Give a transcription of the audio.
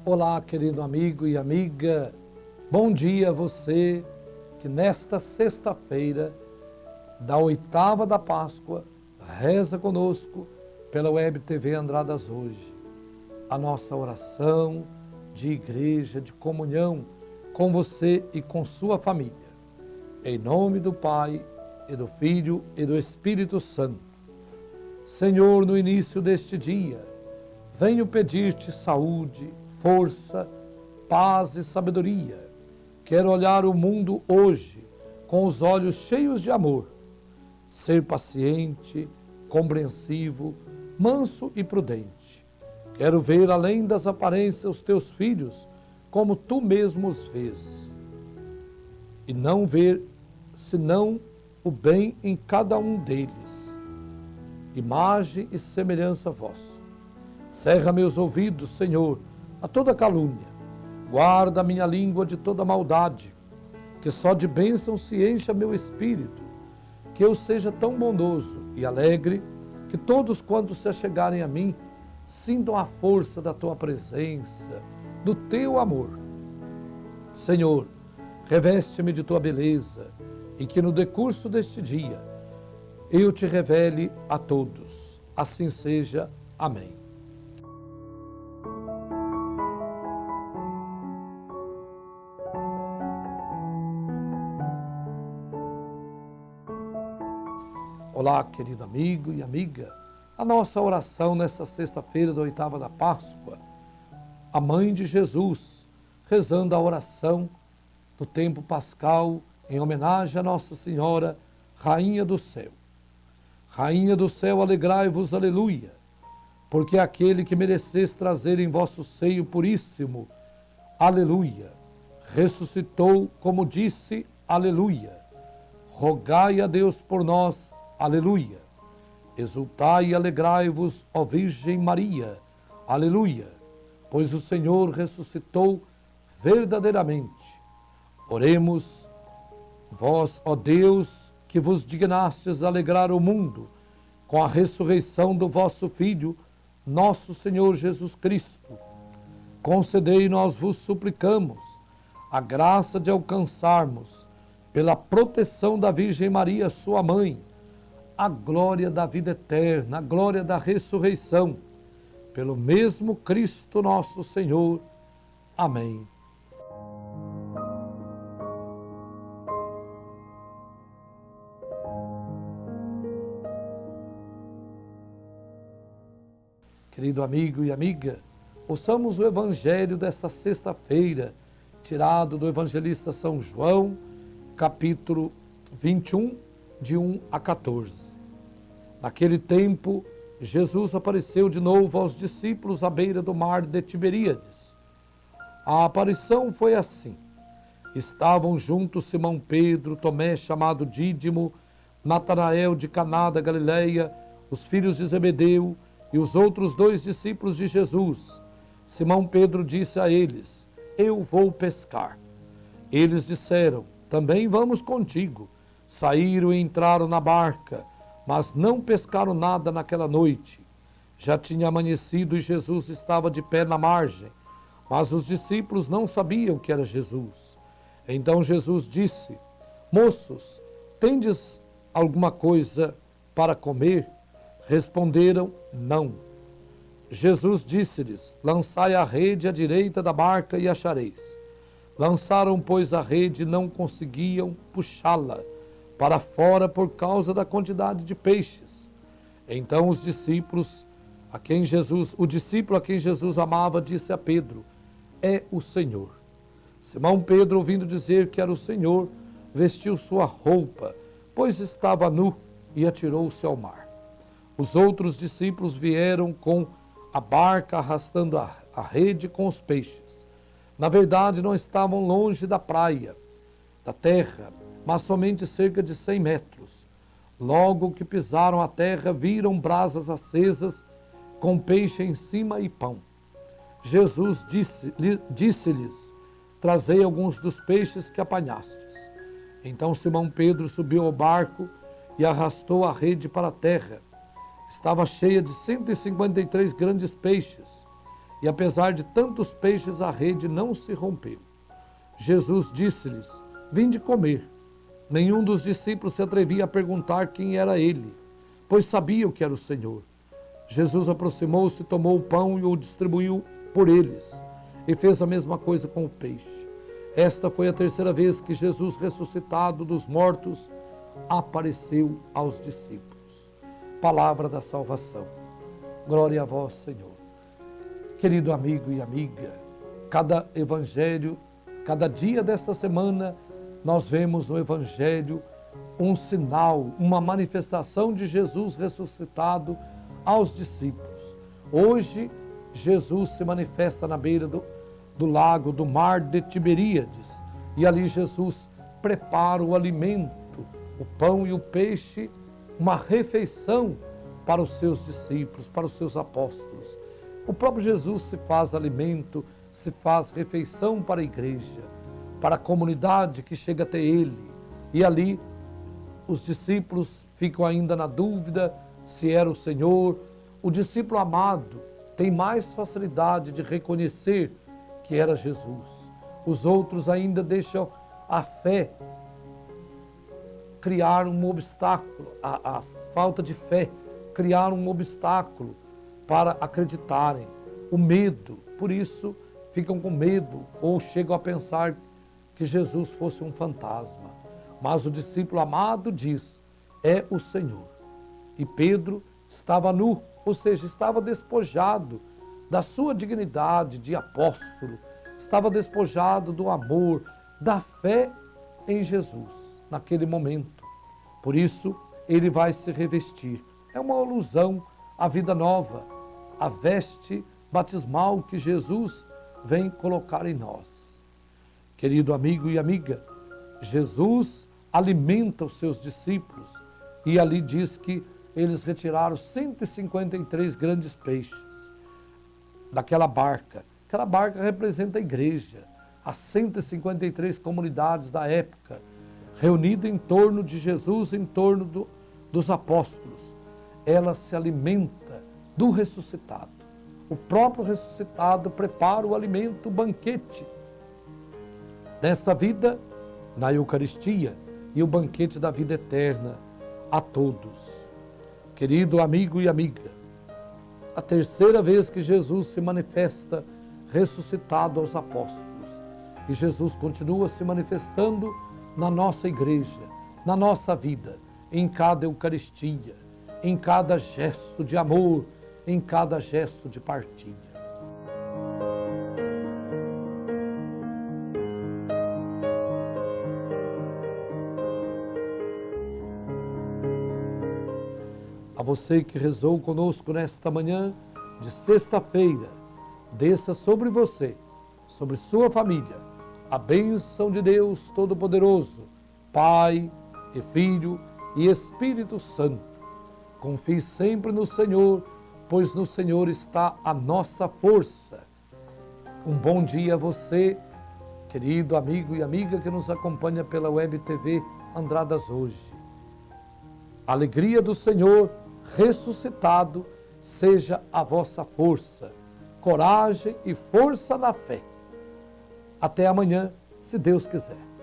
Olá, querido amigo e amiga, bom dia a você que nesta sexta-feira da oitava da Páscoa reza conosco pela Web TV Andradas hoje. A nossa oração de igreja, de comunhão com você e com sua família. Em nome do Pai, e do Filho e do Espírito Santo. Senhor, no início deste dia, venho pedir-te saúde, força, paz e sabedoria. Quero olhar o mundo hoje com os olhos cheios de amor, ser paciente, compreensivo, manso e prudente. Quero ver além das aparências os teus filhos como tu mesmo os vês, e não ver senão o bem em cada um deles, imagem e semelhança vossa. Cerra meus ouvidos, Senhor, a toda calúnia, guarda minha língua de toda maldade, que só de bênção se encha meu espírito, que eu seja tão bondoso e alegre, que todos quantos se achegarem a mim, sintam a força da tua presença, do teu amor. Senhor, reveste-me de tua beleza, e que no decurso deste dia eu te revele a todos. Assim seja. Amém. Olá, querido amigo e amiga. A nossa oração nesta sexta-feira da oitava da Páscoa, a Mãe de Jesus, rezando a oração do tempo pascal, em homenagem a Nossa Senhora, Rainha do Céu. Rainha do Céu, alegrai-vos, aleluia, porque aquele que mereceis trazer em vosso seio puríssimo, aleluia, ressuscitou, como disse, aleluia. Rogai a Deus por nós, aleluia. Exultai e alegrai-vos, ó Virgem Maria, aleluia, pois o Senhor ressuscitou verdadeiramente. Oremos. Vós, ó Deus, que vos dignastes alegrar o mundo com a ressurreição do vosso Filho, nosso Senhor Jesus Cristo, concedei, nós vos suplicamos, a graça de alcançarmos, pela proteção da Virgem Maria, sua mãe, a glória da vida eterna, a glória da ressurreição, pelo mesmo Cristo nosso Senhor. Amém. Querido amigo e amiga, ouçamos o Evangelho desta sexta-feira, tirado do Evangelista São João, capítulo 21, de 1 a 14. Naquele tempo, Jesus apareceu de novo aos discípulos à beira do mar de Tiberíades. A aparição foi assim. Estavam juntos Simão Pedro, Tomé, chamado Dídimo, Natanael de Caná da Galileia, os filhos de Zebedeu, e os outros 2 discípulos de Jesus. Simão Pedro disse a eles: eu vou pescar. Eles disseram: também vamos contigo. Saíram e entraram na barca, mas não pescaram nada naquela noite. Já tinha amanhecido e Jesus estava de pé na margem, mas os discípulos não sabiam que era Jesus. Então Jesus disse: moços, tendes alguma coisa para comer? Responderam: não. Jesus disse-lhes: lançai a rede à direita da barca e achareis. Lançaram, pois, a rede e não conseguiam puxá-la para fora por causa da quantidade de peixes. Então o discípulo a quem Jesus amava disse a Pedro: é o Senhor. Simão Pedro, ouvindo dizer que era o Senhor, vestiu sua roupa, pois estava nu, e atirou-se ao mar. Os outros discípulos vieram com a barca arrastando a rede com os peixes. Na verdade, não estavam longe da praia, da terra, mas somente cerca de 100 metros. Logo que pisaram a terra, viram brasas acesas, com peixe em cima e pão. Jesus disse-lhes: trazei alguns dos peixes que apanhastes. Então Simão Pedro subiu ao barco e arrastou a rede para a terra. Estava cheia de 153 grandes peixes, e apesar de tantos peixes, a rede não se rompeu. Jesus disse-lhes: vinde comer. Nenhum dos discípulos se atrevia a perguntar quem era ele, pois sabiam que era o Senhor. Jesus aproximou-se, tomou o pão e o distribuiu por eles, e fez a mesma coisa com o peixe. Esta foi a terceira vez que Jesus, ressuscitado dos mortos, apareceu aos discípulos. Palavra da salvação. Glória a vós, Senhor. Querido amigo e amiga, cada evangelho, cada dia desta semana, nós vemos no evangelho um sinal, uma manifestação de Jesus ressuscitado aos discípulos. Hoje, Jesus se manifesta na beira do lago, do mar de Tiberíades, e ali Jesus prepara o alimento, o pão e o peixe, uma refeição para os seus discípulos, para os seus apóstolos. O próprio Jesus se faz alimento, se faz refeição para a igreja, para a comunidade que chega até ele. E ali os discípulos ficam ainda na dúvida se era o Senhor. O discípulo amado tem mais facilidade de reconhecer que era Jesus. Os outros ainda deixam a fé criar um obstáculo, a falta de fé criar um obstáculo para acreditarem. O medo, por isso ficam com medo ou chegam a pensar que Jesus fosse um fantasma. Mas o discípulo amado diz: é o Senhor. E Pedro estava nu, ou seja, estava despojado da sua dignidade de apóstolo, estava despojado do amor, da fé em Jesus, naquele momento. Por isso, ele vai se revestir. É uma alusão à vida nova, à veste batismal que Jesus vem colocar em nós. Querido amigo e amiga, Jesus alimenta os seus discípulos e ali diz que eles retiraram 153 grandes peixes daquela barca. Aquela barca representa a igreja, as 153 comunidades da época, reunidas em torno de Jesus, em torno dos apóstolos. Ela se alimenta do ressuscitado. O próprio ressuscitado prepara o alimento, o banquete desta vida na Eucaristia e o banquete da vida eterna a todos. Querido amigo e amiga, a terceira vez que Jesus se manifesta ressuscitado aos apóstolos. E Jesus continua se manifestando na nossa igreja, na nossa vida, em cada Eucaristia, em cada gesto de amor, em cada gesto de partilha. A você que rezou conosco nesta manhã de sexta-feira, desça sobre você, sobre sua família, a bênção de Deus Todo-Poderoso, Pai e Filho e Espírito Santo. Confie sempre no Senhor, pois no Senhor está a nossa força. Um bom dia a você, querido amigo e amiga que nos acompanha pela Web TV Andradas hoje. A alegria do Senhor ressuscitado seja a vossa força, coragem e força na fé. Até amanhã, se Deus quiser.